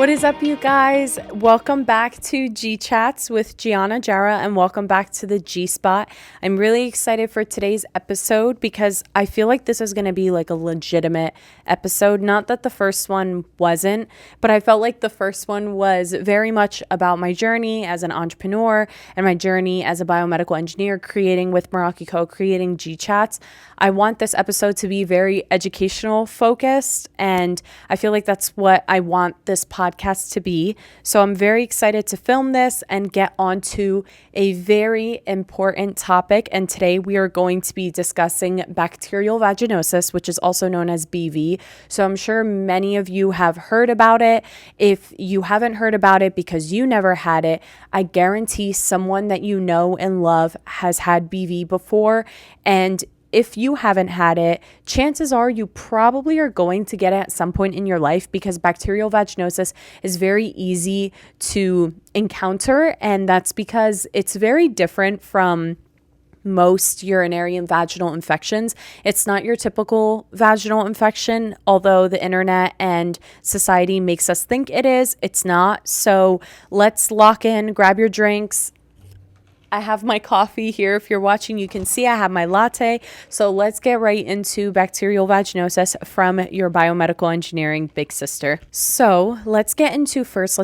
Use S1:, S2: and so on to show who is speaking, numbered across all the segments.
S1: What is up, you guys? Welcome back to G Chats with Gianna Jara, and welcome back to the G Spot. I'm really excited for today's episode because I feel like this is going to be like a legitimate episode. Not that the first one wasn't, but I felt like the first one was very much about my journey as an entrepreneur and my journey as a biomedical engineer creating with Meraki Co, creating G Chats. I want this episode to be very educational focused, and I feel like that's what I want this podcast to be. So I'm very excited to film this and get onto a very important topic. And today we are going to be discussing bacterial vaginosis, which is also known as BV. So I'm sure many of you have heard about it. If you haven't heard about it because you never had it, I guarantee someone that you know and love has had BV before. And if you haven't had it, chances are you probably are going to get it at some point in your life because bacterial vaginosis is very easy to encounter. And that's because it's very different from most urinary and vaginal infections. It's not your typical vaginal infection, although the internet and society makes us think it is. It's not. So let's lock in, grab your drinks. I have my coffee here. If you're watching, you can see I have my latte. So let's get right into bacterial vaginosis from your biomedical engineering big sister. So let's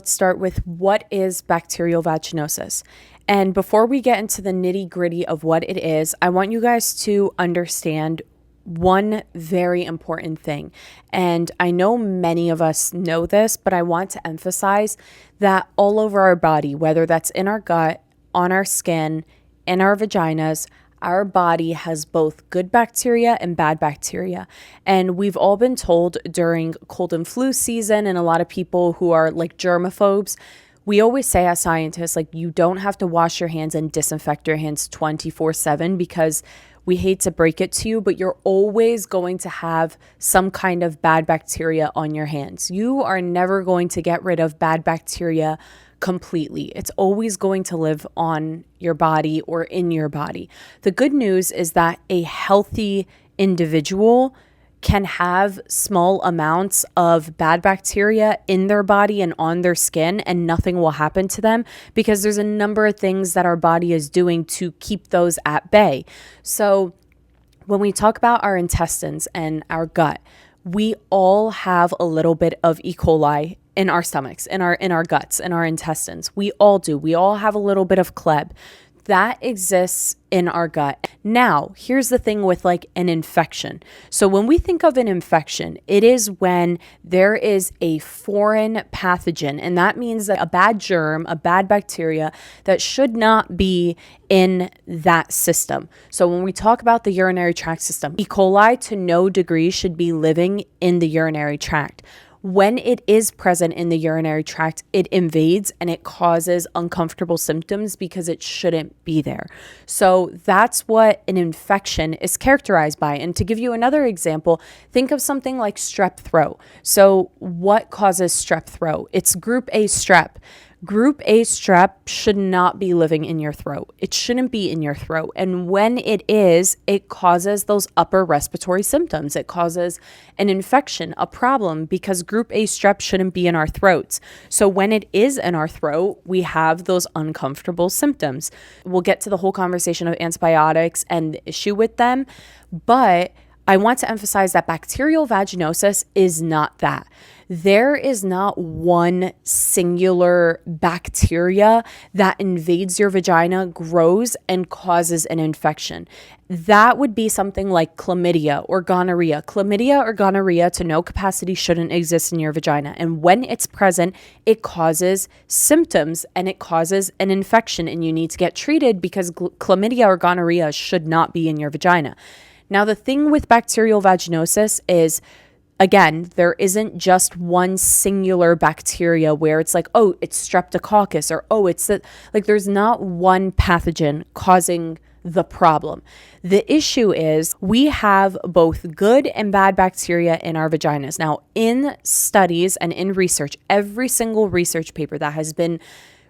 S1: start with what is bacterial vaginosis. And before we get into the nitty gritty of what it is, I want you guys to understand one very important thing. And I know many of us know this, but I want to emphasize that all over our body, whether that's in our gut, on our skin, in our vaginas, our body has both good bacteria and bad bacteria. And we've all been told during cold and flu season, and a lot of people who are like germaphobes, we always say as scientists, like, you don't have to wash your hands and disinfect your hands 24/7 because we hate to break it to you, but you're always going to have some kind of bad bacteria on your hands. You are never going to get rid of bad bacteria completely. It's always going to live on your body or in your body. The good news is that a healthy individual can have small amounts of bad bacteria in their body and on their skin, and nothing will happen to them because there's a number of things that our body is doing to keep those at bay. So when we talk about our intestines and our gut, we all have a little bit of E. coli in our stomachs, in our guts, in our intestines. We all do. We all have a little bit of Kleb. That exists in our gut. Now, here's the thing with like an infection. So when we think of an infection, it is when there is a foreign pathogen, and that means that a bad germ, a bad bacteria that should not be in that system. So when we talk about the urinary tract system, E. coli to no degree should be living in the urinary tract. When it is present in the urinary tract, it invades and it causes uncomfortable symptoms because it shouldn't be there. So that's what an infection is characterized by. And to give you another example, think of something like strep throat. So what causes strep throat? It's group A strep. Group A strep should not be living in your throat. It shouldn't be in your throat. And when it is, it causes those upper respiratory symptoms. It causes an infection, a problem, because group A strep shouldn't be in our throats. So when it is in our throat, we have those uncomfortable symptoms. We'll get to the whole conversation of antibiotics and the issue with them, but I want to emphasize that bacterial vaginosis is not that. There is not one singular bacteria that invades your vagina, grows, and causes an infection. That would be something like chlamydia or gonorrhea. Chlamydia or gonorrhea to no capacity shouldn't exist in your vagina. And when it's present, it causes symptoms and it causes an infection, and you need to get treated because chlamydia or gonorrhea should not be in your vagina. Now, the thing with bacterial vaginosis is, again, there isn't just one singular bacteria where it's like, oh, it's streptococcus, or oh, there's not one pathogen causing the problem. The issue is we have both good and bad bacteria in our vaginas. Now, in studies and in research, every single research paper that has been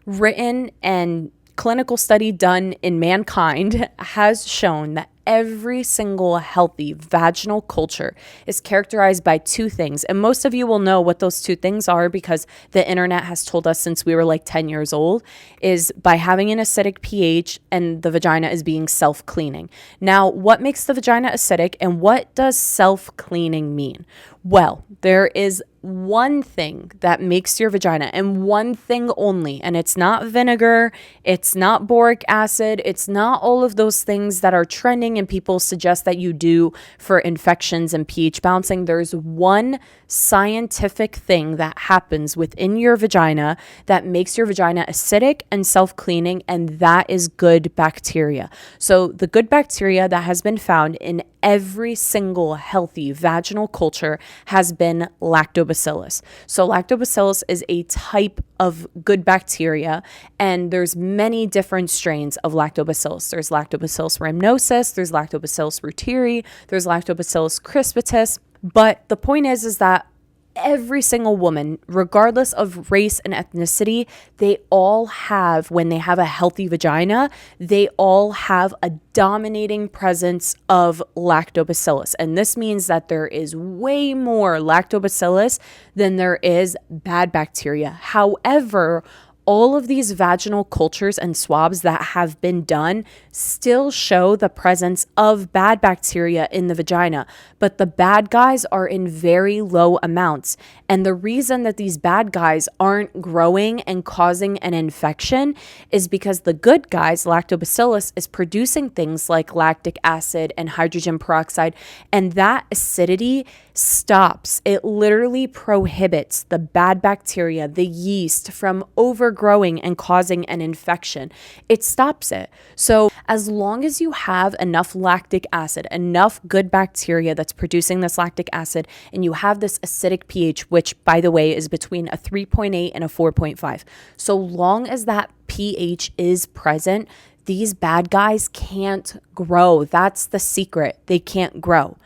S1: written and clinical study done in mankind has shown that every single healthy vaginal culture is characterized by two things. And most of you will know what those two things are because the internet has told us since we were like 10 years old, is by having an acidic pH and the vagina is being self-cleaning. Now, what makes the vagina acidic and what does self-cleaning mean? Well, there is one thing that makes your vagina, and one thing only, and it's not vinegar, it's not boric acid, it's not all of those things that are trending and people suggest that you do for infections and pH balancing. There's one scientific thing that happens within your vagina that makes your vagina acidic and self-cleaning, and that is good bacteria. So the good bacteria that has been found in every single healthy vaginal culture has been lactobacillus. So lactobacillus is a type of good bacteria, and there's many different strains of lactobacillus. There's lactobacillus rhamnosus, there's lactobacillus reuteri, there's lactobacillus crispatus. But the point is that every single woman, regardless of race and ethnicity, they all have, when they have a healthy vagina, they all have a dominating presence of lactobacillus. And this means that there is way more lactobacillus than there is bad bacteria. However, all of these vaginal cultures and swabs that have been done still show the presence of bad bacteria in the vagina, but the bad guys are in very low amounts. And the reason that these bad guys aren't growing and causing an infection is because the good guys, lactobacillus, is producing things like lactic acid and hydrogen peroxide, and that acidity stops. It literally prohibits the bad bacteria, the yeast, from overgrowing and causing an infection. It stops it. So as long as you have enough lactic acid, enough good bacteria that's producing this lactic acid, and you have this acidic pH, which by the way is between a 3.8 and a 4.5, so long as that pH is present, these bad guys can't grow. That's the secret. They can't grow.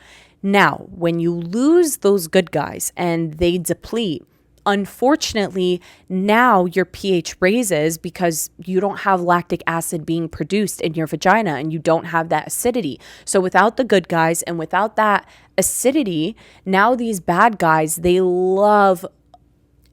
S1: Now, when you lose those good guys and they deplete, unfortunately, now your pH raises because you don't have lactic acid being produced in your vagina and you don't have that acidity. So without the good guys and without that acidity, now these bad guys, they love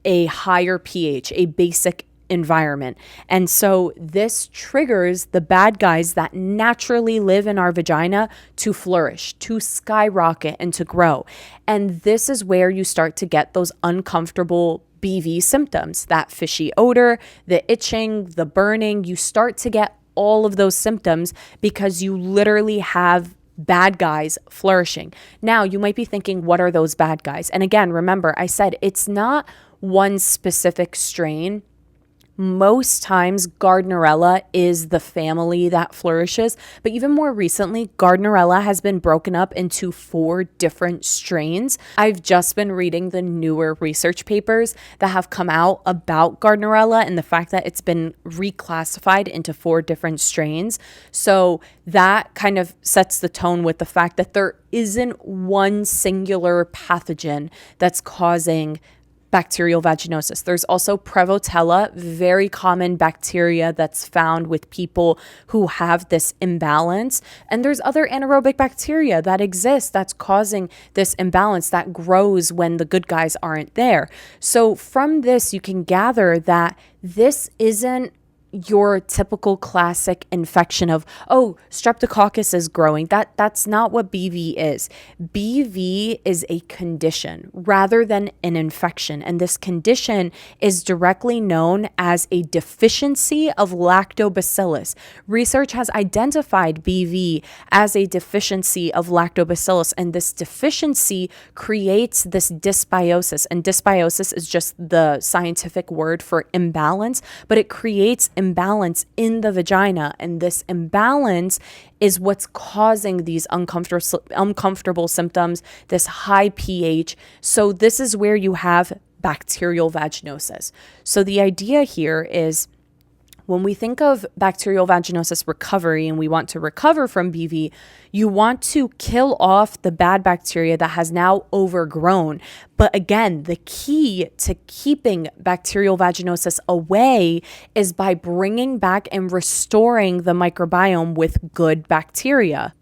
S1: a higher pH, a basic environment. And so this triggers the bad guys that naturally live in our vagina to flourish, to skyrocket, and to grow. And this is where you start to get those uncomfortable BV symptoms, that fishy odor, the itching, the burning. You start to get all of those symptoms because you literally have bad guys flourishing. Now, you might be thinking, what are those bad guys? And again, remember, I said it's not one specific strain. Most times Gardnerella is the family that flourishes, but even more recently, Gardnerella has been broken up into 4 different strains. I've just been reading the newer research papers that have come out about Gardnerella and the fact that it's been reclassified into 4 different strains. So that kind of sets the tone with the fact that there isn't one singular pathogen that's causing bacterial vaginosis. There's also Prevotella, very common bacteria that's found with people who have this imbalance. And there's other anaerobic bacteria that exist that's causing this imbalance that grows when the good guys aren't there. So from this, you can gather that this isn't your typical classic infection of, oh, streptococcus is growing. That's not what BV is. BV is a condition rather than an infection. And this condition is directly known as a deficiency of lactobacillus. Research has identified BV as a deficiency of lactobacillus, and this deficiency creates this dysbiosis. And dysbiosis is just the scientific word for imbalance, but it creates imbalance in the vagina, and this imbalance is what's causing these uncomfortable symptoms, this high pH. So this is where you have bacterial vaginosis. So the idea here is, when we think of bacterial vaginosis recovery and we want to recover from BV, you want to kill off the bad bacteria that has now overgrown. But again, the key to keeping bacterial vaginosis away is by bringing back and restoring the microbiome with good bacteria.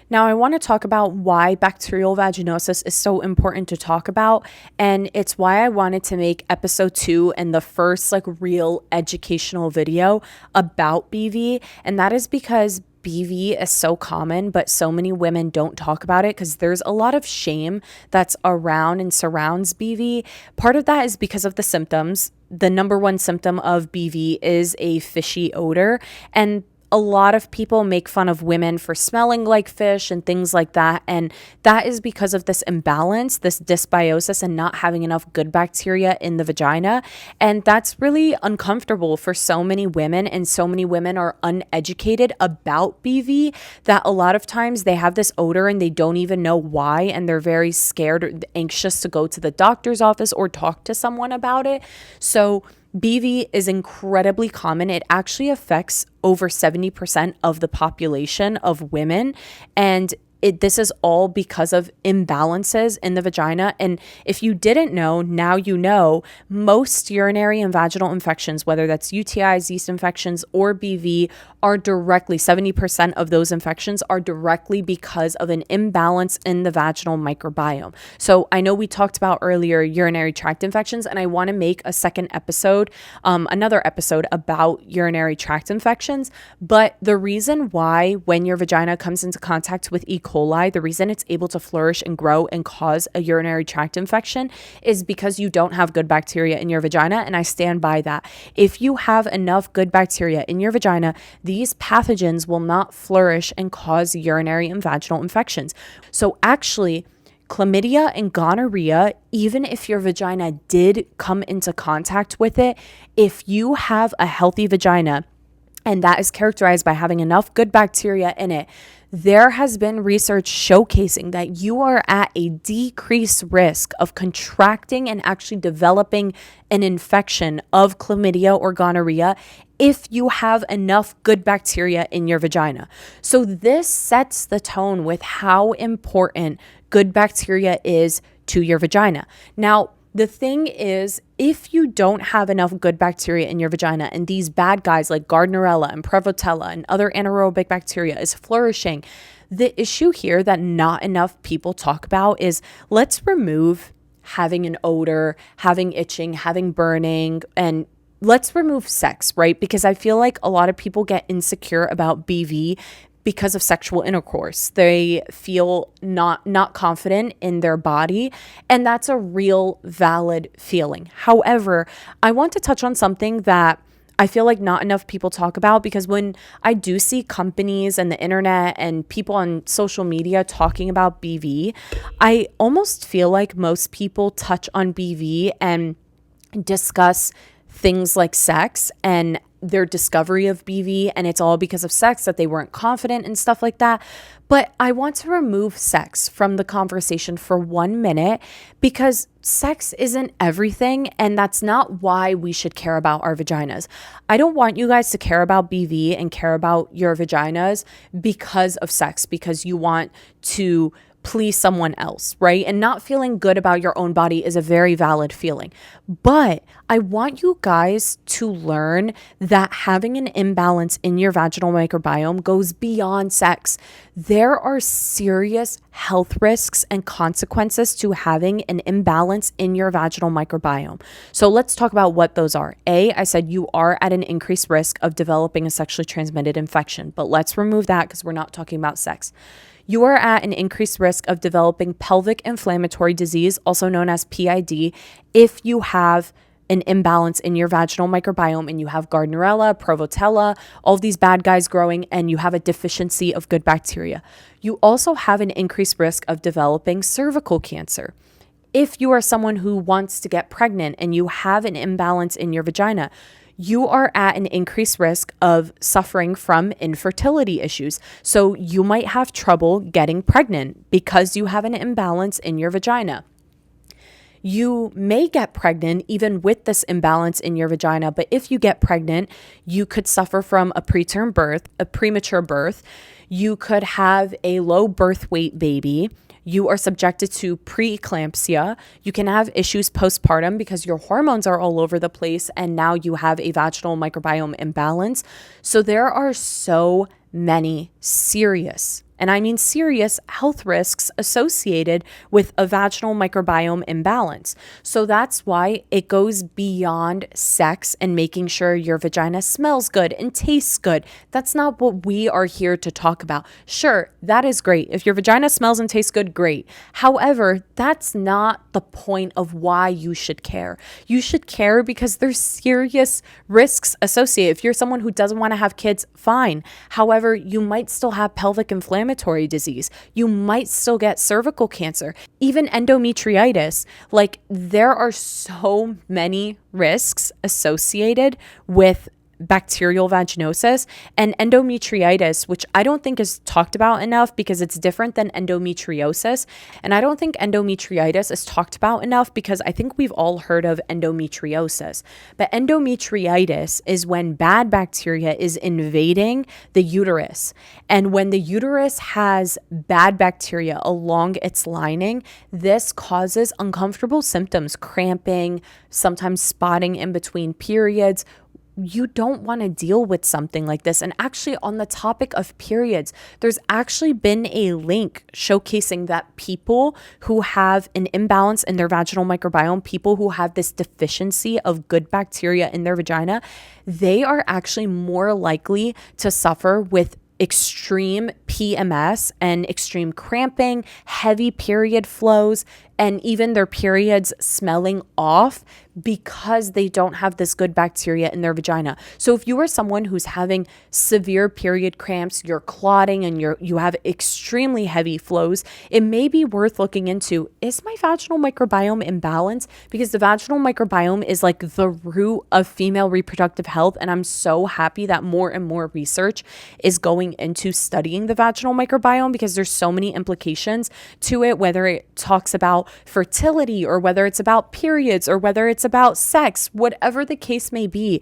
S1: Now, I want to talk about why bacterial vaginosis is so important to talk about. And it's why I wanted to make episode 2 and the first like real educational video about BV. And that is because BV is so common, but so many women don't talk about it because there's a lot of shame that's around and surrounds BV. Part of that is because of the symptoms. The number one symptom of BV is a fishy odor. And a lot of people make fun of women for smelling like fish and things like that. And that is because of this imbalance, this dysbiosis, and not having enough good bacteria in the vagina. And that's really uncomfortable for so many women. And so many women are uneducated about BV that a lot of times they have this odor and they don't even know why. And they're very scared or anxious to go to the doctor's office or talk to someone about it. So BV is incredibly common. It actually affects over 70% of the population of women. And this is all because of imbalances in the vagina. And if you didn't know, now you know, most urinary and vaginal infections, whether that's UTIs, yeast infections, or BV, are directly, 70% of those infections are directly because of an imbalance in the vaginal microbiome. So I know we talked about earlier urinary tract infections, and I want to make a second episode, another episode about urinary tract infections. But the reason why when your vagina comes into contact with E. coli, the reason it's able to flourish and grow and cause a urinary tract infection is because you don't have good bacteria in your vagina. And I stand by that. If you have enough good bacteria in your vagina, these pathogens will not flourish and cause urinary and vaginal infections. So actually, chlamydia and gonorrhea, even if your vagina did come into contact with it, if you have a healthy vagina, and that is characterized by having enough good bacteria in it, there has been research showcasing that you are at a decreased risk of contracting and actually developing an infection of chlamydia or gonorrhea if you have enough good bacteria in your vagina. So this sets the tone with how important good bacteria is to your vagina. Now, the thing is, if you don't have enough good bacteria in your vagina and these bad guys like Gardnerella and Prevotella and other anaerobic bacteria is flourishing, the issue here that not enough people talk about is let's remove having an odor, having itching, having burning, and let's remove sex, right? Because I feel like a lot of people get insecure about BV because of sexual intercourse. They feel not confident in their body, and that's a real valid feeling. However, I want to touch on something that I feel like not enough people talk about, because when I do see companies and the internet and people on social media talking about BV, I almost feel like most people touch on BV and discuss things like sex and their discovery of BV, and it's all because of sex, that they weren't confident and stuff like that. But I want to remove sex from the conversation for 1 minute, because sex isn't everything, and that's not why we should care about our vaginas. I don't want you guys to care about BV and care about your vaginas because of sex, because you want to please someone else, right? And not feeling good about your own body is a very valid feeling. But I want you guys to learn that having an imbalance in your vaginal microbiome goes beyond sex. There are serious health risks and consequences to having an imbalance in your vaginal microbiome. So let's talk about what those are. I said you are at an increased risk of developing a sexually transmitted infection, but let's remove that because we're not talking about sex. You are at an increased risk of developing pelvic inflammatory disease, also known as PID, if you have an imbalance in your vaginal microbiome and you have Gardnerella, Prevotella, all of these bad guys growing, and you have a deficiency of good bacteria. You also have an increased risk of developing cervical cancer. If you are someone who wants to get pregnant and you have an imbalance in your vagina, you are at an increased risk of suffering from infertility issues. So you might have trouble getting pregnant because you have an imbalance in your vagina. You may get pregnant even with this imbalance in your vagina, but if you get pregnant, you could suffer from a preterm birth, a premature birth. You could have a low birth weight baby. You are subjected to preeclampsia. You can have issues postpartum because your hormones are all over the place and now you have a vaginal microbiome imbalance. So there are so many serious and I mean serious health risks associated with a vaginal microbiome imbalance. So that's why it goes beyond sex and making sure your vagina smells good and tastes good. That's not what we are here to talk about. Sure, that is great. If your vagina smells and tastes good, great. However, that's not the point of why you should care. You should care because there's serious risks associated. If you're someone who doesn't want to have kids, fine. However, you might still have pelvic inflammatory disease. You might still get cervical cancer, even endometriitis. Like, there are so many risks associated with bacterial vaginosis and endometriitis, which I don't think is talked about enough because it's different than endometriosis. And I don't think endometriitis is talked about enough because I think we've all heard of endometriosis. But endometriitis is when bad bacteria is invading the uterus. And when the uterus has bad bacteria along its lining, this causes uncomfortable symptoms, cramping, sometimes spotting in between periods. You don't want to deal with something like this. And actually, on the topic of periods, there's actually been a link showcasing that people who have an imbalance in their vaginal microbiome, people who have this deficiency of good bacteria in their vagina, they are actually more likely to suffer with extreme PMS and extreme cramping, heavy period flows, and even their periods smelling off because they don't have this good bacteria in their vagina. So if you are someone who's having severe period cramps, you're clotting and you have extremely heavy flows, it may be worth looking into, is my vaginal microbiome imbalanced? Because the vaginal microbiome is like the root of female reproductive health. And I'm so happy that more and more research is going into studying the vaginal microbiome because there's so many implications to it, whether it talks about fertility or whether it's about periods or whether it's about sex, whatever the case may be.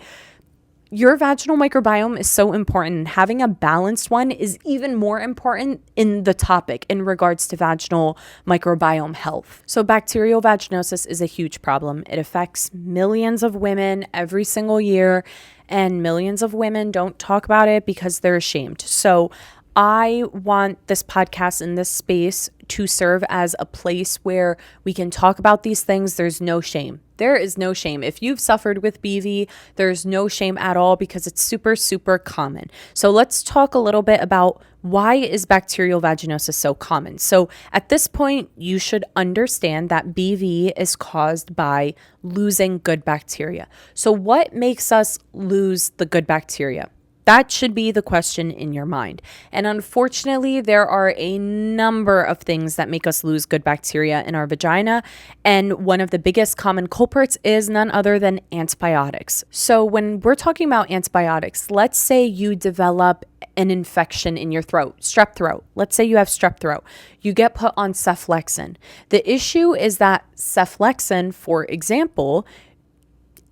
S1: Your vaginal microbiome is so important. Having a balanced one is even more important in the topic in regards to vaginal microbiome health. So bacterial vaginosis is a huge problem. It affects millions of women every single year, and millions of women don't talk about it because they're ashamed. So I want this podcast in this space to serve as a place where we can talk about these things. There's no shame. There is no shame. If you've suffered with BV, there's no shame at all because it's super, super common. So let's talk a little bit about why is bacterial vaginosis so common. So at this point, you should understand that BV is caused by losing good bacteria. So what makes us lose the good bacteria? That should be the question in your mind. And unfortunately, there are a number of things that make us lose good bacteria in our vagina. And one of the biggest common culprits is none other than antibiotics. So when we're talking about antibiotics, let's say you develop an infection in your throat, strep throat. Let's say you have strep throat. You get put on cephalexin. The issue is that cephalexin, for example,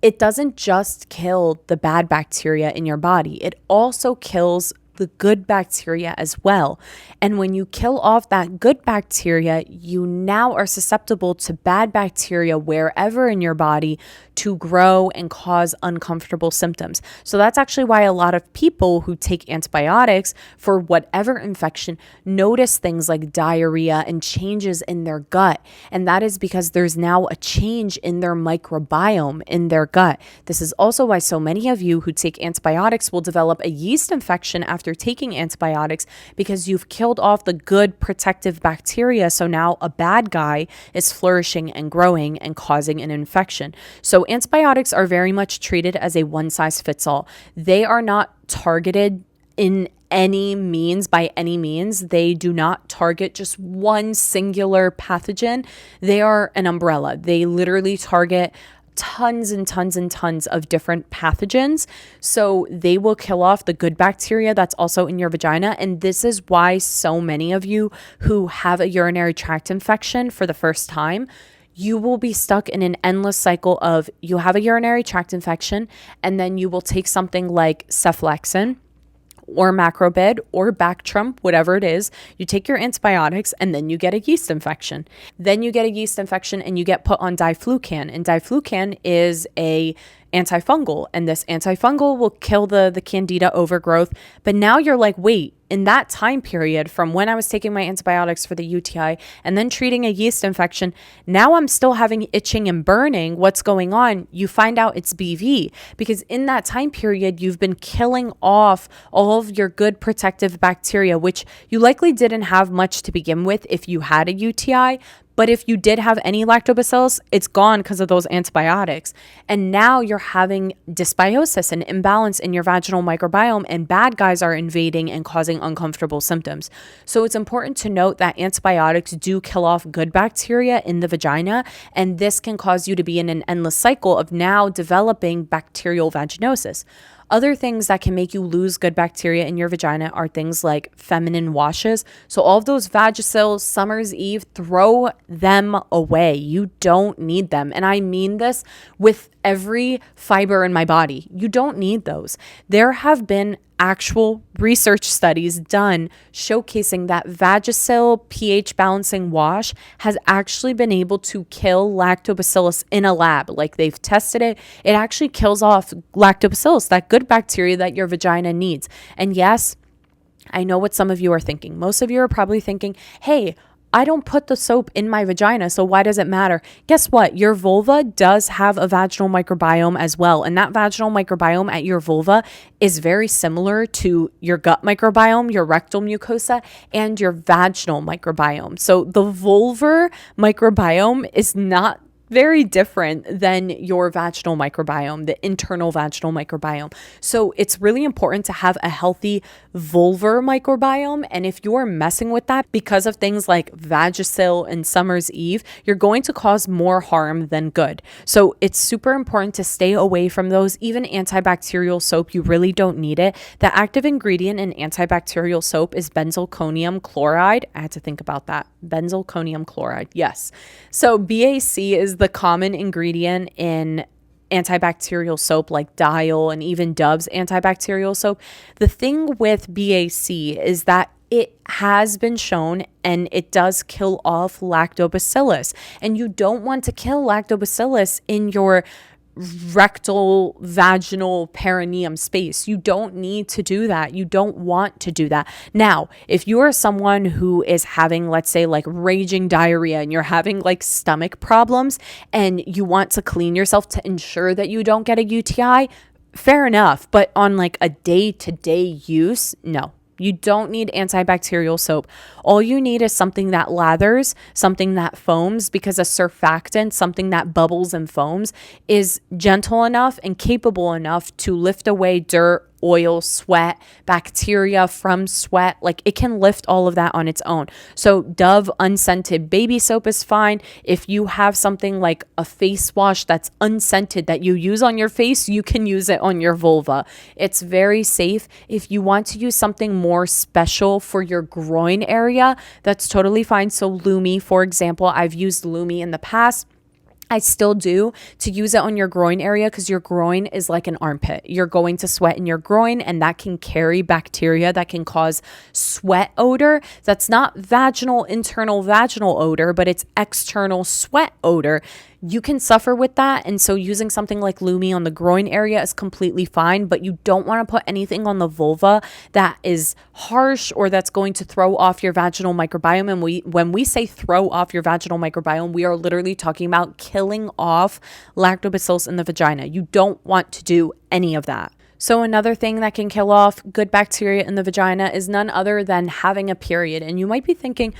S1: it doesn't just kill the bad bacteria in your body. It also kills the good bacteria as well. And when you kill off that good bacteria, you now are susceptible to bad bacteria wherever in your body to grow and cause uncomfortable symptoms. So that's actually why a lot of people who take antibiotics for whatever infection notice things like diarrhea and changes in their gut. And that is because there's now a change in their microbiome in their gut. This is also why so many of you who take antibiotics will develop a yeast infection after taking antibiotics because you've killed off the good protective bacteria. So now a bad guy is flourishing and growing and causing an infection. So antibiotics are very much treated as a one-size-fits-all. They are not targeted in any means, by any means. They do not target just one singular pathogen. They are an umbrella. They literally target tons and tons and tons of different pathogens. So they will kill off the good bacteria that's also in your vagina. And this is why so many of you who have a urinary tract infection for the first time, you will be stuck in an endless cycle of you have a urinary tract infection and then you will take something like cephalexin or Macrobid or Bactrim, whatever it is. You take your antibiotics and then you get a yeast infection. Then you get a yeast infection and you get put on diflucan. And diflucan is a antifungal, and this antifungal will kill the candida overgrowth. But now you're like, wait, in that time period from when I was taking my antibiotics for the UTI and then treating a yeast infection, now I'm still having itching and burning. What's going on? You find out it's BV, because in that time period, you've been killing off all of your good protective bacteria, which you likely didn't have much to begin with if you had a UTI. But if you did have any lactobacillus, it's gone because of those antibiotics. And now you're having dysbiosis and imbalance in your vaginal microbiome, and bad guys are invading and causing uncomfortable symptoms. So it's important to note that antibiotics do kill off good bacteria in the vagina, and this can cause you to be in an endless cycle of now developing bacterial vaginosis. Other things that can make you lose good bacteria in your vagina are things like feminine washes. So all of those Vagisil, Summer's Eve, throw them away. You don't need them. And I mean this with every fiber in my body. You don't need those. There have been actual research studies done showcasing that Vagisil pH balancing wash has actually been able to kill lactobacillus in a lab. Like, they've tested it. It actually kills off lactobacillus, that good bacteria that your vagina needs. And yes, I know what some of you are thinking. Most of you are probably thinking, hey, I don't put the soap in my vagina, so why does it matter? Guess what? Your vulva does have a vaginal microbiome as well. And that vaginal microbiome at your vulva is very similar to your gut microbiome, your rectal mucosa, and your vaginal microbiome. So the vulvar microbiome is not very different than your vaginal microbiome, the internal vaginal microbiome. So it's really important to have a healthy vulvar microbiome. And if you're messing with that because of things like Vagisil and Summer's Eve, you're going to cause more harm than good. So it's super important to stay away from those. Even antibacterial soap, you really don't need it. The active ingredient in antibacterial soap is benzalkonium chloride. I had to think about that. Benzalkonium chloride. Yes. So BAC is the common ingredient in antibacterial soap like Dial and even Dove's antibacterial soap. The thing with BAC is that it has been shown and it does kill off lactobacillus. And you don't want to kill lactobacillus in your rectal, vaginal, perineum space. You don't need to do that. You don't want to do that. Now, if you are someone who is having, let's say, like raging diarrhea and you're having like stomach problems and you want to clean yourself to ensure that you don't get a UTI, fair enough. But on like a day-to-day use, no. You don't need antibacterial soap. All you need is something that lathers, something that foams, because a surfactant, something that bubbles and foams, is gentle enough and capable enough to lift away dirt, oil, sweat, bacteria from sweat. Like, it can lift all of that on its own. So Dove unscented baby soap is fine. If you have something like a face wash that's unscented that you use on your face, you can use it on your vulva. It's very safe. If you want to use something more special for your groin area, that's totally fine. So Lumi, for example, I've used Lumi in the past. I still do, to use it on your groin area, because your groin is like an armpit. You're going to sweat in your groin, and that can carry bacteria that can cause sweat odor. That's not internal vaginal odor, but it's external sweat odor. You can suffer with that. And so using something like Lumi on the groin area is completely fine, but you don't want to put anything on the vulva that is harsh or that's going to throw off your vaginal microbiome. And when we say throw off your vaginal microbiome, we are literally talking about killing off lactobacillus in the vagina. You don't want to do any of that. So another thing that can kill off good bacteria in the vagina is none other than having a period. And you might be thinking,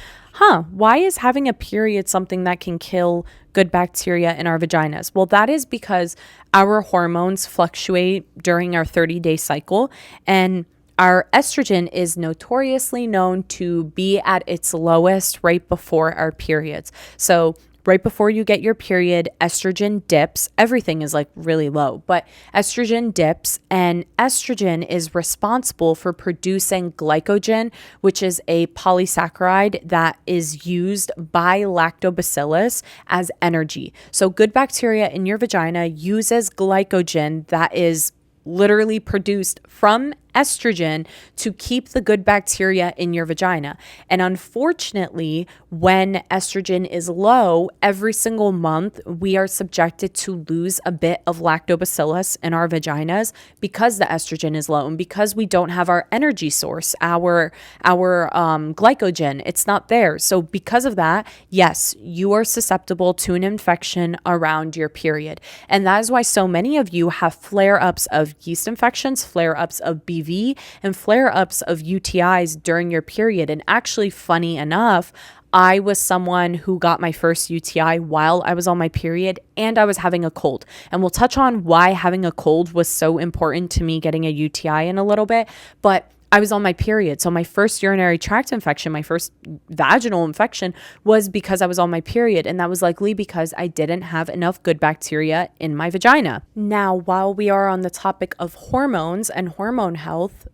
S1: why is having a period something that can kill good bacteria in our vaginas? Well, that is because our hormones fluctuate during our 30-day cycle, and our estrogen is notoriously known to be at its lowest right before our periods. So right before you get your period, estrogen dips. Everything is like really low, but estrogen dips, and estrogen is responsible for producing glycogen, which is a polysaccharide that is used by lactobacillus as energy. So good bacteria in your vagina uses glycogen that is literally produced from estrogen to keep the good bacteria in your vagina. And unfortunately, when estrogen is low, every single month we are subjected to lose a bit of lactobacillus in our vaginas because the estrogen is low and because we don't have our energy source, our glycogen. It's not there. So because of that, yes, you are susceptible to an infection around your period. And that is why so many of you have flare-ups of yeast infections, flare-ups of BV, and flare-ups of UTIs during your period. And actually, funny enough, I was someone who got my first UTI while I was on my period and I was having a cold. And we'll touch on why having a cold was so important to me getting a UTI in a little bit. But I was on my period. So my first urinary tract infection, my first vaginal infection was because I was on my period. And that was likely because I didn't have enough good bacteria in my vagina. Now, while we are on the topic of hormones and hormone health,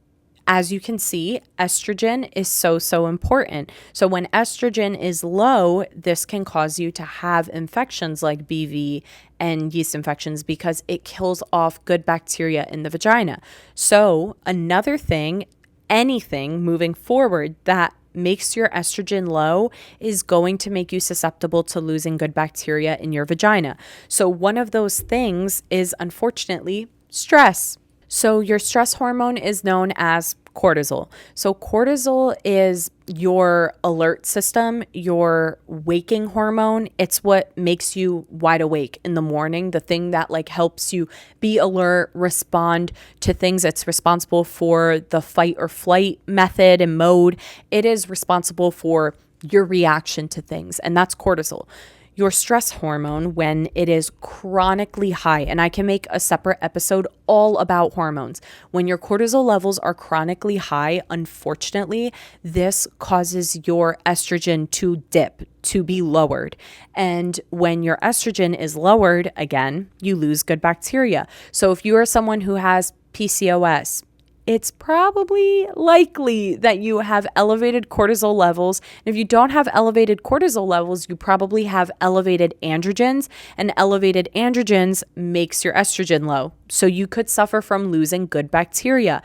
S1: as you can see, estrogen is so important. So when estrogen is low, this can cause you to have infections like BV and yeast infections because it kills off good bacteria in the vagina. So another thing, anything moving forward that makes your estrogen low is going to make you susceptible to losing good bacteria in your vagina. So one of those things is, unfortunately, stress. So your stress hormone is known as cortisol. So cortisol is your alert system, your waking hormone. It's what makes you wide awake in the morning, the thing that like helps you be alert, respond to things. It's responsible for the fight or flight method and mode. It is responsible for your reaction to things, and that's cortisol. Your stress hormone, when it is chronically high, and I can make a separate episode all about hormones. When your cortisol levels are chronically high, unfortunately, this causes your estrogen to dip, to be lowered. And when your estrogen is lowered, again, you lose good bacteria. So if you are someone who has PCOS, it's probably likely that you have elevated cortisol levels. And if you don't have elevated cortisol levels, you probably have elevated androgens, and elevated androgens makes your estrogen low. So you could suffer from losing good bacteria.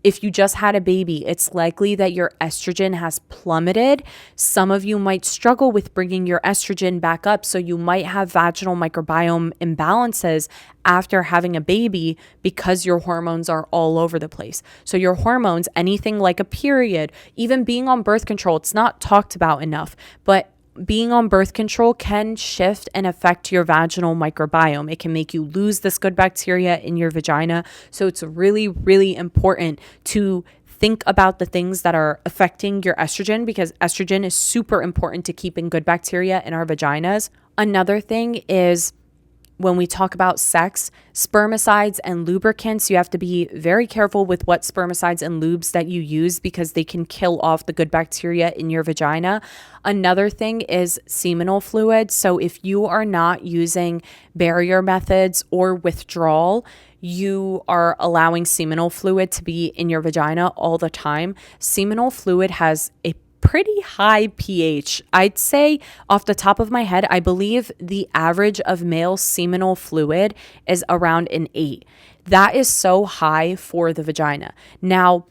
S1: If you just had a baby, it's likely that your estrogen has plummeted. Some of you might struggle with bringing your estrogen back up. So you might have vaginal microbiome imbalances after having a baby because your hormones are all over the place. So your hormones, anything like a period, even being on birth control, it's not talked about enough, but being on birth control can shift and affect your vaginal microbiome. It can make you lose this good bacteria in your vagina. So it's really, really important to think about the things that are affecting your estrogen, because estrogen is super important to keeping good bacteria in our vaginas. Another thing is, when we talk about sex, spermicides and lubricants, you have to be very careful with what spermicides and lubes that you use because they can kill off the good bacteria in your vagina. Another thing is seminal fluid. So if you are not using barrier methods or withdrawal, you are allowing seminal fluid to be in your vagina all the time. Seminal fluid has a pretty high pH. I'd say off the top of my head, I believe the average of male seminal fluid is around an 8. That is so high for the vagina. Now,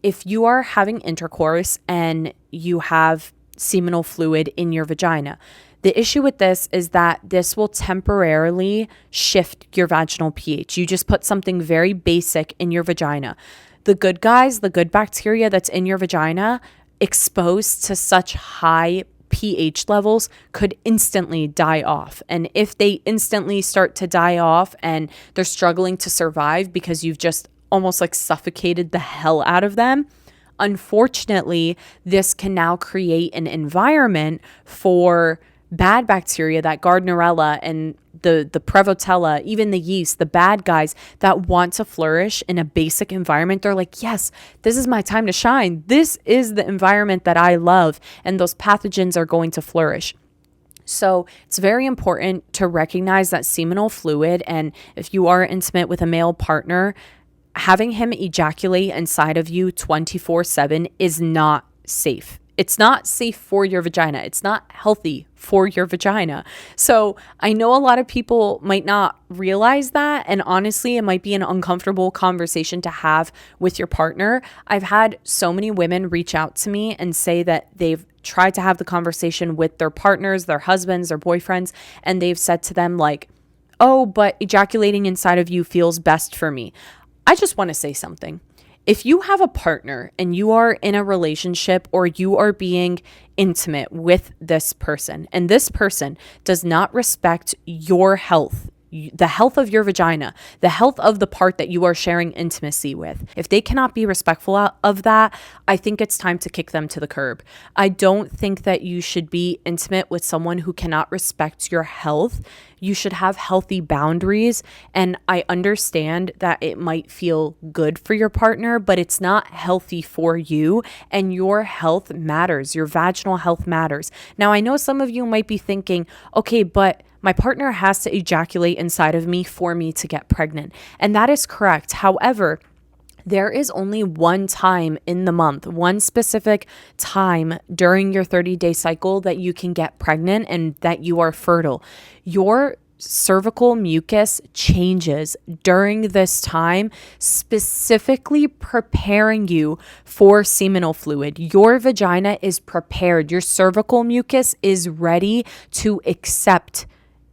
S1: if you are having intercourse and you have seminal fluid in your vagina, the issue with this is that this will temporarily shift your vaginal pH. You just put something very basic in your vagina. The good guys, the good bacteria that's in your vagina, exposed to such high pH levels, could instantly die off. And if they instantly start to die off and they're struggling to survive because you've just almost like suffocated the hell out of them, unfortunately, this can now create an environment for bad bacteria, that Gardnerella and the Prevotella, even the yeast, the bad guys that want to flourish in a basic environment. They're like, yes, this is my time to shine. This is the environment that I love. And those pathogens are going to flourish. So it's very important to recognize that seminal fluid. And if you are intimate with a male partner, having him ejaculate inside of you 24/7 is not safe. It's not safe for your vagina. It's not healthy for your vagina. So I know a lot of people might not realize that. And honestly, it might be an uncomfortable conversation to have with your partner. I've had so many women reach out to me and say that they've tried to have the conversation with their partners, their husbands, their boyfriends, and they've said to them like, oh, but ejaculating inside of you feels best for me. I just want to say something. If you have a partner and you are in a relationship or you are being intimate with this person and this person does not respect your health, the health of your vagina, the health of the part that you are sharing intimacy with, if they cannot be respectful of that, I think it's time to kick them to the curb. I don't think that you should be intimate with someone who cannot respect your health. You should have healthy boundaries. And I understand that it might feel good for your partner, but it's not healthy for you. And your health matters. Your vaginal health matters. Now, I know some of you might be thinking, okay, but my partner has to ejaculate inside of me for me to get pregnant. And that is correct. However, there is only one time in the month, one specific time during your 30-day cycle that you can get pregnant and that you are fertile. Your cervical mucus changes during this time, specifically preparing you for seminal fluid. Your vagina is prepared. Your cervical mucus is ready to accept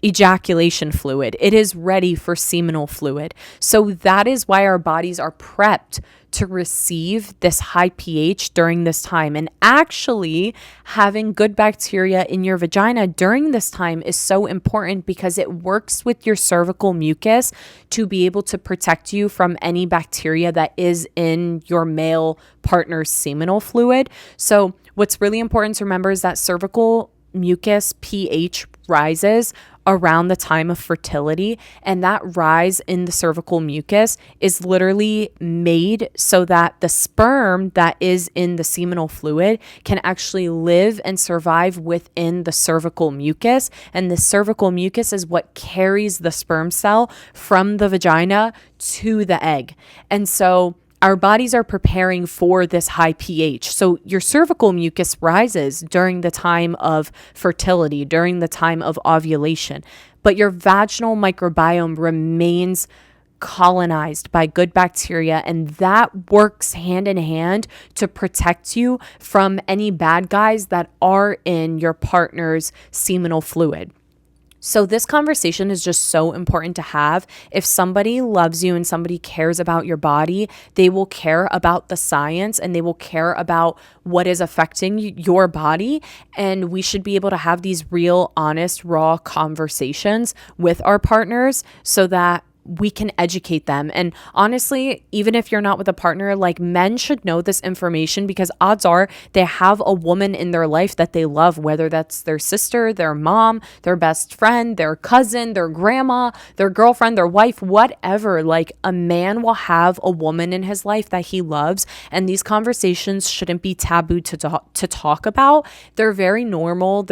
S1: ejaculation fluid. It is ready for seminal fluid. So that is why our bodies are prepped to receive this high pH during this time. And actually having good bacteria in your vagina during this time is so important because it works with your cervical mucus to be able to protect you from any bacteria that is in your male partner's seminal fluid. So what's really important to remember is that cervical mucus pH rises around the time of fertility, and that rise in the cervical mucus is literally made so that the sperm that is in the seminal fluid can actually live and survive within the cervical mucus, and the cervical mucus is what carries the sperm cell from the vagina to the egg. And so our bodies are preparing for this high pH. So your cervical mucus rises during the time of fertility, during the time of ovulation, but your vaginal microbiome remains colonized by good bacteria, and that works hand in hand to protect you from any bad guys that are in your partner's seminal fluid. So this conversation is just so important to have. If somebody loves you and somebody cares about your body, they will care about the science and they will care about what is affecting your body. And we should be able to have these real, honest, raw conversations with our partners so that we can educate them. And honestly, even if you're not with a partner, like men should know this information because odds are they have a woman in their life that they love, whether that's their sister, their mom, their best friend, their cousin, their grandma, their girlfriend, their wife, whatever. Like a man will have a woman in his life that he loves. And these conversations shouldn't be taboo to talk about. They're very normal.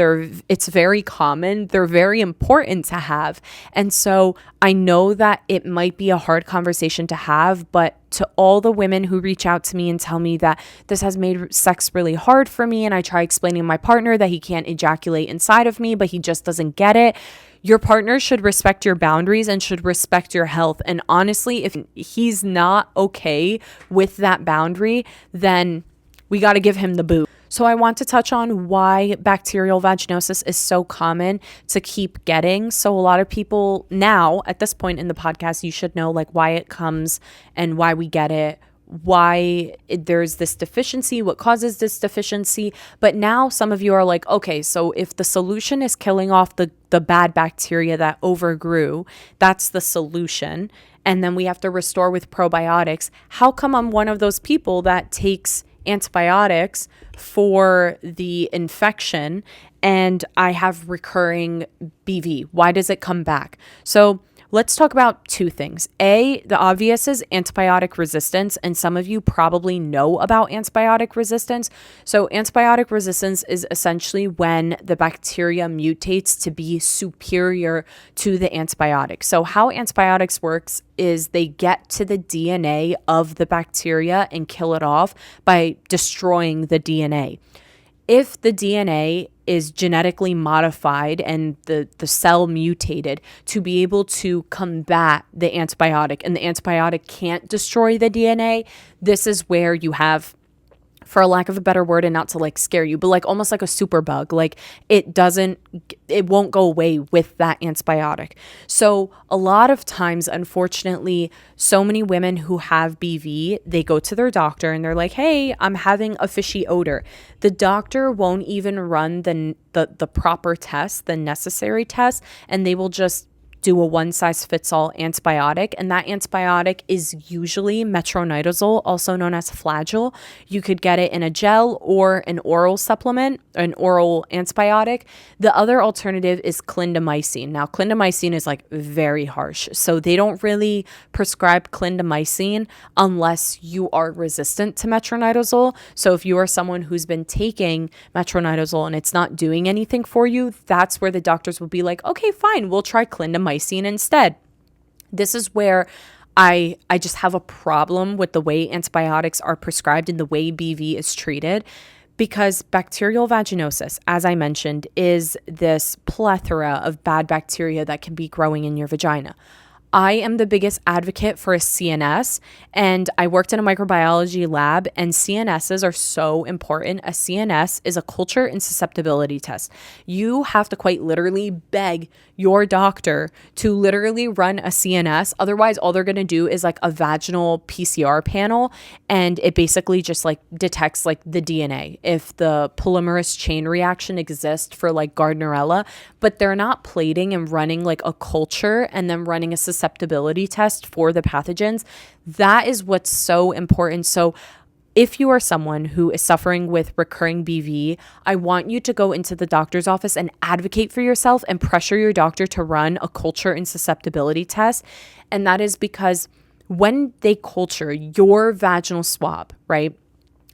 S1: It's very common. They're very important to have. And so I know that it might be a hard conversation to have, but to all the women who reach out to me and tell me that this has made sex really hard for me, and I try explaining to my partner that he can't ejaculate inside of me, but he just doesn't get it. Your partner should respect your boundaries and should respect your health. And honestly, if he's not okay with that boundary, then we got to give him the boot. So I want to touch on why bacterial vaginosis is so common to keep getting. So a lot of people now at this point in the podcast, you should know like why it comes and why we get it, there's this deficiency, what causes this deficiency. But now some of you are like, okay, so if the solution is killing off the bad bacteria that overgrew, that's the solution. And then we have to restore with probiotics. How come I'm one of those people that takes antibiotics for the infection and I have recurring BV? Why does it come back? So let's talk about two things. The obvious is antibiotic resistance, and some of you probably know about antibiotic resistance. So antibiotic resistance is essentially when the bacteria mutates to be superior to the antibiotic. So how antibiotics works is they get to the DNA of the bacteria and kill it off by destroying the DNA. if the DNA is genetically modified and the cell mutated to be able to combat the antibiotic, and the antibiotic can't destroy the DNA, this is where you have, for a lack of a better word, and not to like scare you, but like almost like a super bug. Like it won't go away with that antibiotic. So a lot of times, unfortunately, so many women who have BV, they go to their doctor and they're like, hey, I'm having a fishy odor. The doctor won't even run the proper test, the necessary test, and they will just do a one-size-fits-all antibiotic, and that antibiotic is usually metronidazole, also known as Flagyl. You could get it in a gel or an oral supplement, an oral antibiotic. The other alternative is clindamycin. Now, clindamycin is like very harsh, so they don't really prescribe clindamycin unless you are resistant to metronidazole. So if you are someone who's been taking metronidazole and it's not doing anything for you, that's where the doctors will be like, okay, fine, we'll try clindamycin instead. This is where I just have a problem with the way antibiotics are prescribed and the way BV is treated, because bacterial vaginosis, as I mentioned, is this plethora of bad bacteria that can be growing in your vagina. I am the biggest advocate for a CNS, and I worked in a microbiology lab, and CNSs are so important. A CNS is a culture and susceptibility test. You have to quite literally beg your doctor to literally run a CNS. Otherwise, all they're going to do is like a vaginal PCR panel, and it basically just like detects like the DNA, if the polymerase chain reaction exists for like Gardnerella, but they're not plating and running like a culture and then running a susceptibility test for the pathogens. That is what's so important. So if you are someone who is suffering with recurring BV, I want you to go into the doctor's office and advocate for yourself and pressure your doctor to run a culture and susceptibility test. And that is because when they culture your vaginal swab, right,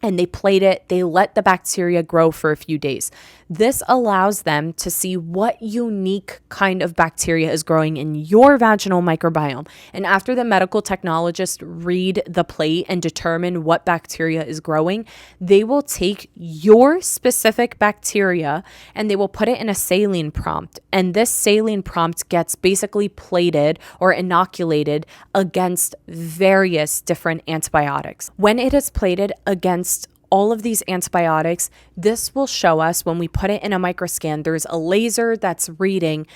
S1: and they plate it, they let the bacteria grow for a few days. This allows them to see what unique kind of bacteria is growing in your vaginal microbiome. And after the medical technologists read the plate and determine what bacteria is growing, they will take your specific bacteria and they will put it in a saline prompt. And this saline prompt gets basically plated or inoculated against various different antibiotics. When it is plated against all of these antibiotics, this will show us when we put it in a microscan, there's a laser that's reading,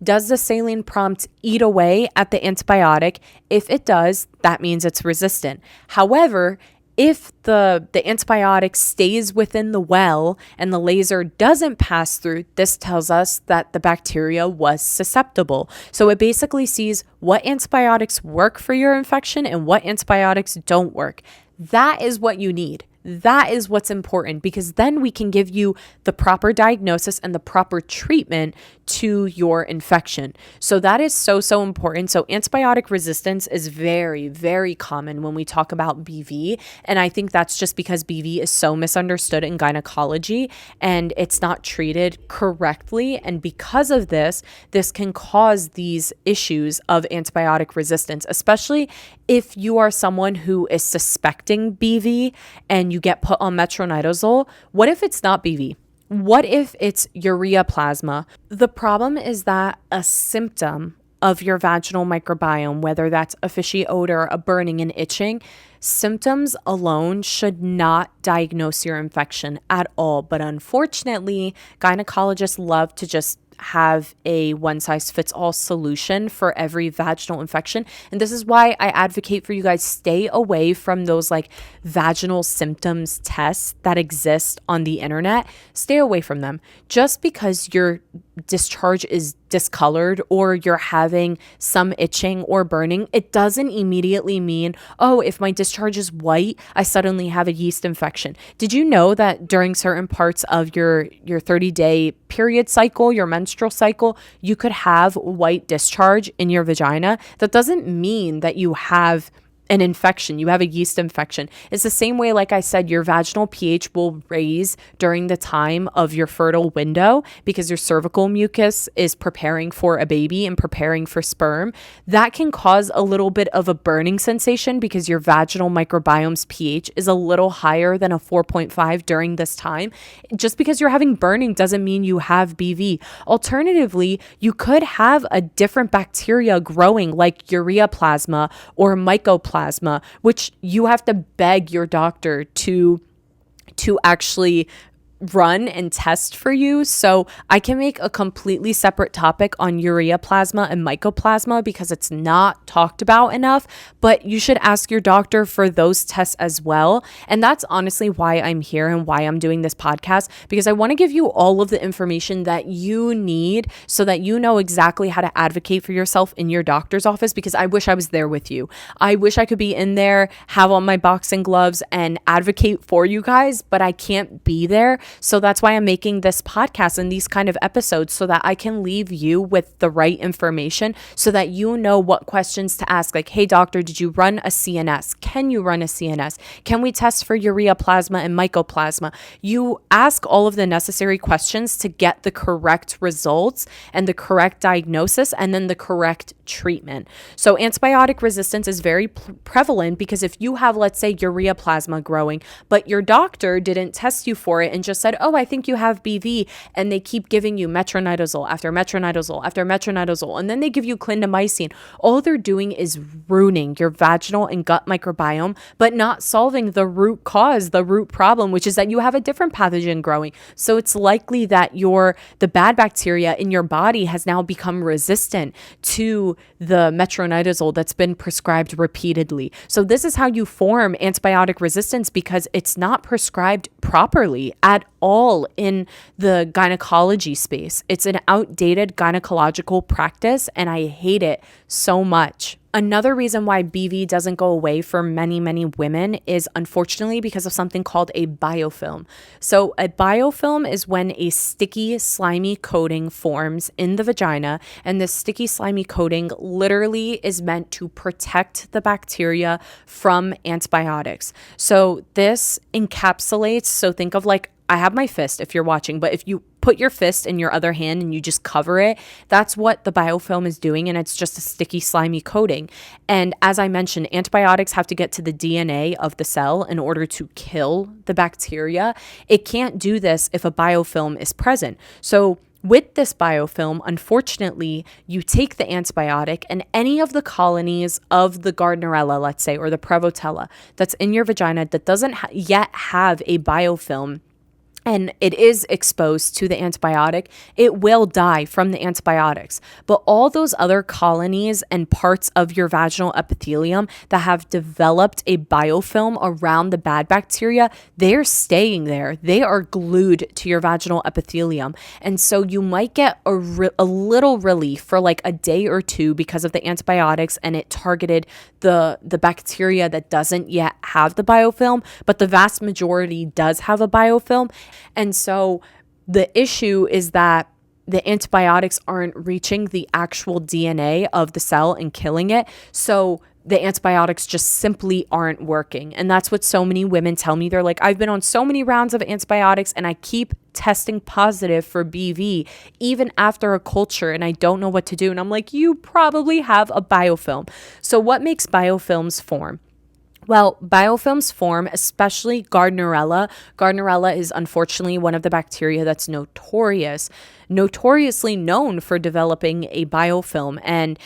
S1: does the saline prompt eat away at the antibiotic? If it does, that means it's resistant. However, if the antibiotic stays within the well and the laser doesn't pass through, this tells us that the bacteria was susceptible. So it basically sees what antibiotics work for your infection and what antibiotics don't work. That is what you need. That is what's important, because then we can give you the proper diagnosis and the proper treatment to your infection. So that is so, so important. So antibiotic resistance is very, very common when we talk about BV. And I think that's just because BV is so misunderstood in gynecology and it's not treated correctly. And because of this, this can cause these issues of antibiotic resistance, especially if you are someone who is suspecting BV and you get put on metronidazole. What if it's not BV? What if it's ureaplasma? The problem is that a symptom of your vaginal microbiome, whether that's a fishy odor, a burning, and itching, symptoms alone should not diagnose your infection at all. But unfortunately, gynecologists love to just have a one-size-fits-all solution for every vaginal infection. And this is why I advocate for you guys, stay away from those like vaginal symptoms tests that exist on the internet. Stay away from them. Just because your discharge is discolored or you're having some itching or burning, it doesn't immediately mean, oh, if my discharge is white, I suddenly have a yeast infection. Did you know that during certain parts of your 30-day period cycle, your menstrual cycle, you could have white discharge in your vagina? That doesn't mean that you have an infection, you have a yeast infection. It's the same way, like I said, your vaginal pH will raise during the time of your fertile window because your cervical mucus is preparing for a baby and preparing for sperm. That can cause a little bit of a burning sensation because your vaginal microbiome's pH is a little higher than a 4.5 during this time. Just because you're having burning doesn't mean you have BV. Alternatively, you could have a different bacteria growing like ureaplasma or mycoplasma, which you have to beg your doctor to actually run and test for you. So I can make a completely separate topic on ureaplasma and mycoplasma because it's not talked about enough, but you should ask your doctor for those tests as well. And that's honestly why I'm here and why I'm doing this podcast, because I want to give you all of the information that you need so that you know exactly how to advocate for yourself in your doctor's office, because I wish I was there with you. I wish I could be in there, have on my boxing gloves and advocate for you guys, but I can't be there. So that's why I'm making this podcast and these kind of episodes so that I can leave you with the right information so that you know what questions to ask. Like, hey, doctor, did you run a CNS? Can you run a CNS? Can we test for ureaplasma and mycoplasma? You ask all of the necessary questions to get the correct results and the correct diagnosis and then the correct treatment. So antibiotic resistance is very prevalent because if you have, let's say, ureaplasma growing, but your doctor didn't test you for it and just said, oh, I think you have BV, and they keep giving you metronidazole after metronidazole after metronidazole, and then they give you clindamycin, all they're doing is ruining your vaginal and gut microbiome, but not solving the root cause, the root problem, which is that you have a different pathogen growing. So it's likely that the bad bacteria in your body has now become resistant to the metronidazole that's been prescribed repeatedly. So this is how you form antibiotic resistance, because it's not prescribed properly at all in the gynecology space. It's an outdated gynecological practice, and I hate it so much. Another reason why BV doesn't go away for many, many women is unfortunately because of something called a biofilm. So a biofilm is when a sticky, slimy coating forms in the vagina, and this sticky, slimy coating literally is meant to protect the bacteria from antibiotics. So this encapsulates, so think of like, I have my fist if you're watching, but if you put your fist in your other hand and you just cover it, that's what the biofilm is doing, and it's just a sticky, slimy coating. And as I mentioned, antibiotics have to get to the DNA of the cell in order to kill the bacteria. It can't do this if a biofilm is present. So with this biofilm, unfortunately, you take the antibiotic and any of the colonies of the Gardnerella, let's say, or the Prevotella that's in your vagina that doesn't yet have a biofilm, and it is exposed to the antibiotic, it will die from the antibiotics. But all those other colonies and parts of your vaginal epithelium that have developed a biofilm around the bad bacteria, they're staying there. They are glued to your vaginal epithelium. And so you might get a little relief for like a day or two because of the antibiotics, and it targeted the bacteria that doesn't yet have the biofilm, but the vast majority does have a biofilm. And so the issue is that the antibiotics aren't reaching the actual DNA of the cell and killing it. So the antibiotics just simply aren't working. And that's what so many women tell me. They're like, I've been on so many rounds of antibiotics and I keep testing positive for BV even after a culture, and I don't know what to do. And I'm like, you probably have a biofilm. So what makes biofilms form? Well, biofilms form, especially Gardnerella. Gardnerella is unfortunately one of the bacteria that's notoriously known for developing a biofilm. And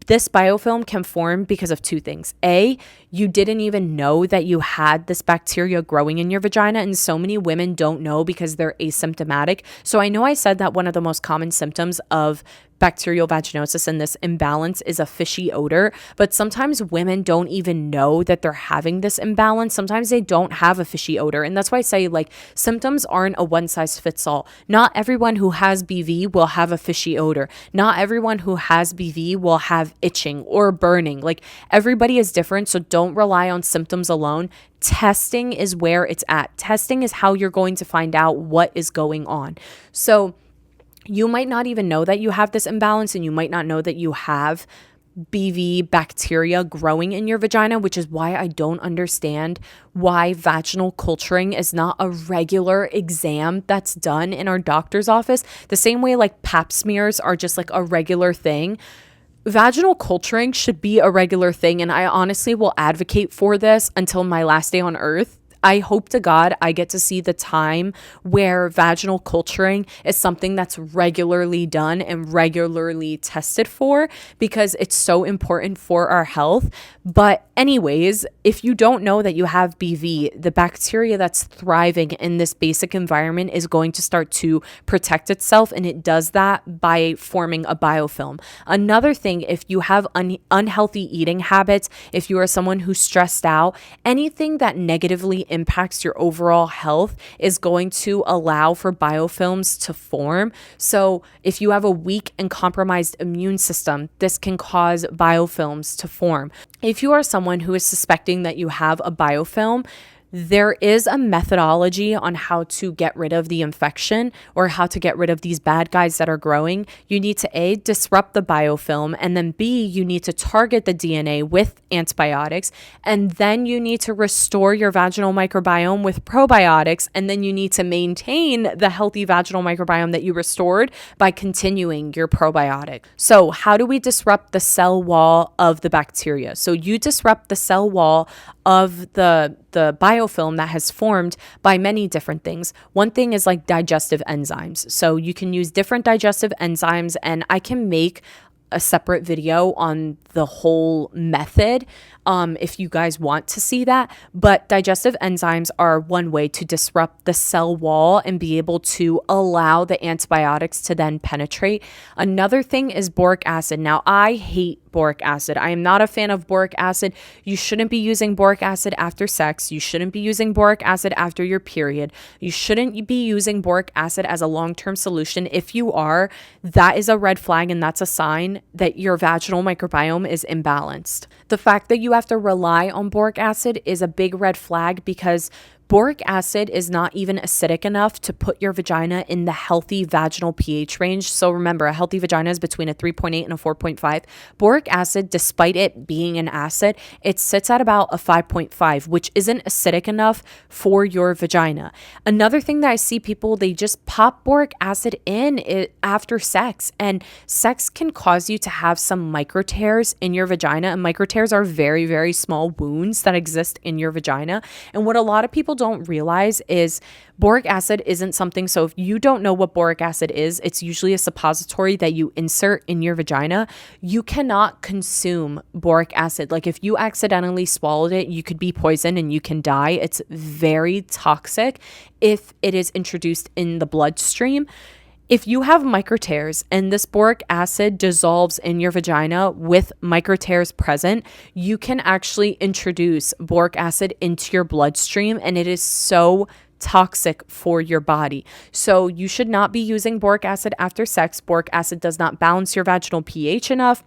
S1: this biofilm can form because of two things. A, you didn't even know that you had this bacteria growing in your vagina, and so many women don't know because they're asymptomatic. So I know I said that one of the most common symptoms of bacterial vaginosis and this imbalance is a fishy odor, but sometimes women don't even know that they're having this imbalance. Sometimes they don't have a fishy odor, and that's why I say like symptoms aren't a one size fits all. Not everyone who has BV will have a fishy odor. Not everyone who has BV will have itching or burning. Like everybody is different, so don't rely on symptoms alone. Testing is where it's at. Testing is how you're going to find out what is going on. So you might not even know that you have this imbalance, and you might not know that you have BV bacteria growing in your vagina, which is why I don't understand why vaginal culturing is not a regular exam that's done in our doctor's office. The same way like pap smears are just like a regular thing. Vaginal culturing should be a regular thing, and I honestly will advocate for this until my last day on earth. I hope to God I get to see the time where vaginal culturing is something that's regularly done and regularly tested for, because it's so important for our health. But anyways, if you don't know that you have BV, the bacteria that's thriving in this basic environment is going to start to protect itself, and it does that by forming a biofilm. Another thing, if you have unhealthy eating habits, if you are someone who's stressed out, anything that negatively impacts your overall health is going to allow for biofilms to form. So if you have a weak and compromised immune system, this can cause biofilms to form. If you are someone who is suspecting that you have a biofilm, there is a methodology on how to get rid of the infection or how to get rid of these bad guys that are growing. You need to A, disrupt the biofilm, and then B, you need to target the DNA with antibiotics, and then you need to restore your vaginal microbiome with probiotics, and then you need to maintain the healthy vaginal microbiome that you restored by continuing your probiotic. So how do we disrupt the cell wall of the bacteria? So you disrupt the cell wall of the biofilm that has formed by many different things. One thing is like digestive enzymes. So you can use different digestive enzymes, and I can make a separate video on the whole method if you guys want to see that. But digestive enzymes are one way to disrupt the cell wall and be able to allow the antibiotics to then penetrate. Another thing is boric acid. Now, I hate boric acid. I am not a fan of boric acid. You shouldn't be using boric acid after sex. You shouldn't be using boric acid after your period. You shouldn't be using boric acid as a long-term solution. If you are, that is a red flag, and that's a sign that your vaginal microbiome is imbalanced. The fact that you have to rely on boric acid is a big red flag, because boric acid is not even acidic enough to put your vagina in the healthy vaginal pH range. So remember, a healthy vagina is between a 3.8 and a 4.5. Boric acid, despite it being an acid, it sits at about a 5.5, which isn't acidic enough for your vagina. Another thing that I see people, they just pop boric acid in after sex, and sex can cause you to have some micro tears in your vagina. And micro tears are very, very small wounds that exist in your vagina. And what a lot of people don't realize is boric acid isn't something. So if you don't know what boric acid is, it's usually a suppository that you insert in your vagina. You cannot consume boric acid. Like if you accidentally swallowed it, you could be poisoned and you can die. It's very toxic if it is introduced in the bloodstream. If you have micro tears and this boric acid dissolves in your vagina with micro tears present, you can actually introduce boric acid into your bloodstream, and it is so toxic for your body. So you should not be using boric acid after sex. Boric acid does not balance your vaginal pH enough.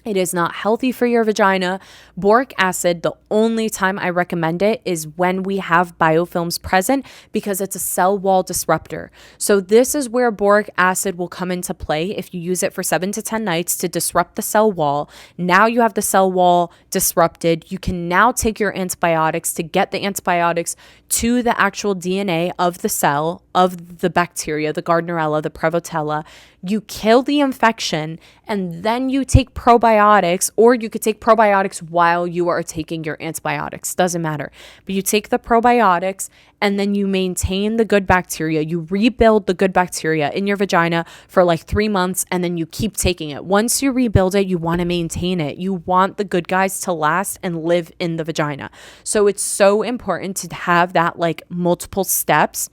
S1: It is not healthy for your vagina. Boric acid, the only time I recommend it is when we have biofilms present, because it's a cell wall disruptor. So this is where boric acid will come into play if you use it for 7 to 10 nights to disrupt the cell wall. Now you have the cell wall disrupted. You can now take your antibiotics to get the antibiotics to the actual DNA of the cell, of the bacteria, the Gardnerella, the Prevotella. You kill the infection, and then you take probiotics, or you could take probiotics while you are taking your antibiotics. Doesn't matter. But you take the probiotics, and then you maintain the good bacteria. You rebuild the good bacteria in your vagina for like 3 months, and then you keep taking it. Once you rebuild it, you want to maintain it. You want the good guys to last and live in the vagina. So it's so important to have that like multiple steps,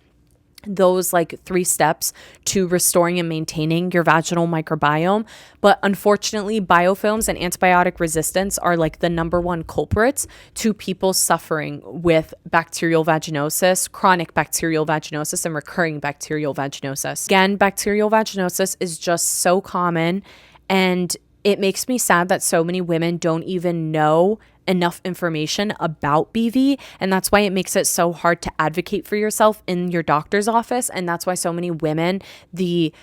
S1: those like 3 steps to restoring and maintaining your vaginal microbiome. But unfortunately, biofilms and antibiotic resistance are like the number one culprits to people suffering with bacterial vaginosis, chronic bacterial vaginosis, and recurring bacterial vaginosis. Again, bacterial vaginosis is just so common, and it makes me sad that so many women don't even know enough information about BV, and that's why it makes it so hard to advocate for yourself in your doctor's office. And that's why so many women, the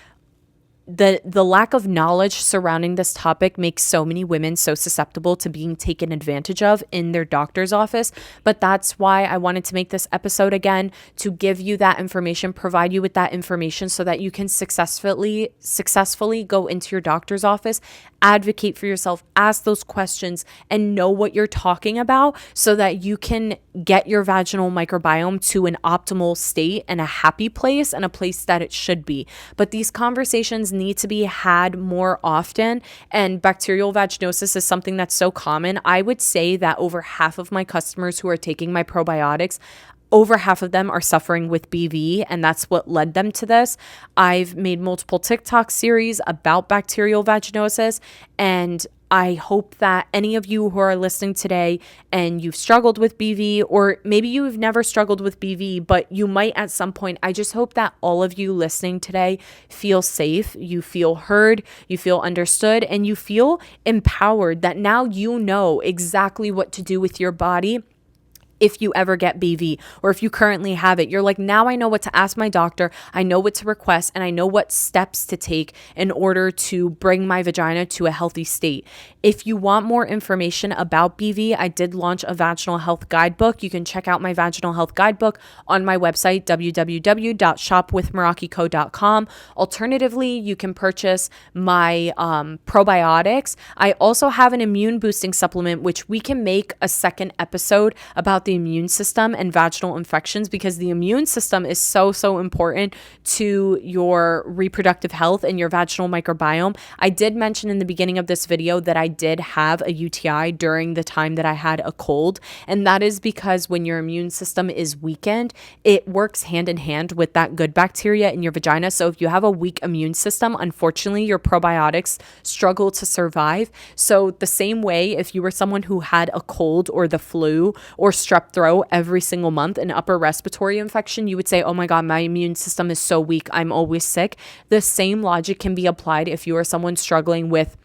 S1: the lack of knowledge surrounding this topic makes so many women so susceptible to being taken advantage of in their doctor's office. But that's why I wanted to make this episode again, to give you that information, provide you with that information so that you can successfully go into your doctor's office, advocate for yourself, ask those questions, and know what you're talking about so that you can get your vaginal microbiome to an optimal state and a happy place and a place that it should be. But these conversations need to be had more often, and bacterial vaginosis is something that's so common. I would say that over half of my customers who are taking my probiotics, over half of them are suffering with BV, and that's what led them to this. I've made multiple TikTok series about bacterial vaginosis, and I hope that any of you who are listening today and you've struggled with BV, or maybe you've never struggled with BV, but you might at some point, I just hope that all of you listening today feel safe, you feel heard, you feel understood, and you feel empowered that now you know exactly what to do with your body if you ever get BV, or if you currently have it. You're like, now I know what to ask my doctor, I know what to request, and I know what steps to take in order to bring my vagina to a healthy state. If you want more information about BV, I did launch a vaginal health guidebook. You can check out my vaginal health guidebook on my website, www.shopwithmerakico.com. Alternatively, you can purchase my probiotics. I also have an immune boosting supplement, which we can make a second episode about the immune system and vaginal infections, because the immune system is so important to your reproductive health and your vaginal microbiome. I did mention in the beginning of this video that I did have a UTI during the time that I had a cold, and that is because when your immune system is weakened, it works hand in hand with that good bacteria in your vagina. So if you have a weak immune system, unfortunately your probiotics struggle to survive. So the same way, if you were someone who had a cold or the flu or strep throat every single month, an upper respiratory infection, you would say, oh my God, my immune system is so weak, I'm always sick. The same logic can be applied if you are someone struggling with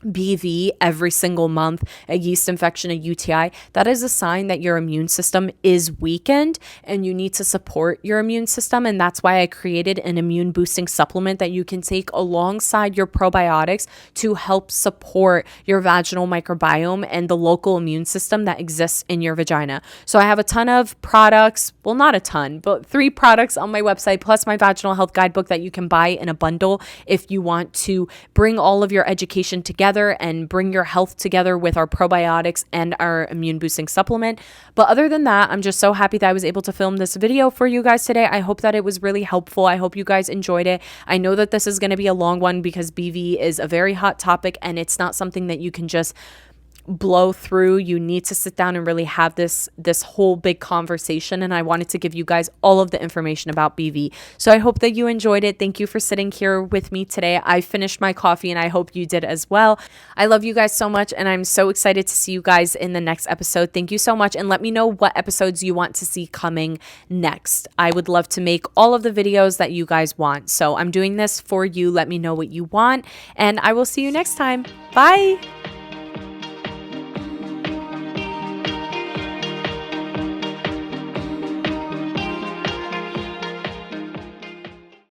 S1: BV every single month, a yeast infection, a UTI. That is a sign that your immune system is weakened and you need to support your immune system. And that's why I created an immune boosting supplement that you can take alongside your probiotics to help support your vaginal microbiome and the local immune system that exists in your vagina. So I have a ton of products, well, not a ton, but 3 products on my website, plus my vaginal health guidebook that you can buy in a bundle if you want to bring all of your education together and bring your health together with our probiotics and our immune boosting supplement. But other than that, I'm just so happy that I was able to film this video for you guys today. I hope that it was really helpful. I hope you guys enjoyed it. I know that this is going to be a long one because BV is a very hot topic and it's not something that you can just blow through. You need to sit down and really have this whole big conversation, and I wanted to give you guys all of the information about BV. So I hope that you enjoyed it. Thank you for sitting here with me today. I finished my coffee and I hope you did as well. I love you guys so much and I'm so excited to see you guys in the next episode. Thank you so much, and let me know what episodes you want to see coming next. I would love to make all of the videos that you guys want. So I'm doing this for you. Let me know what you want, and I will see you next time. Bye.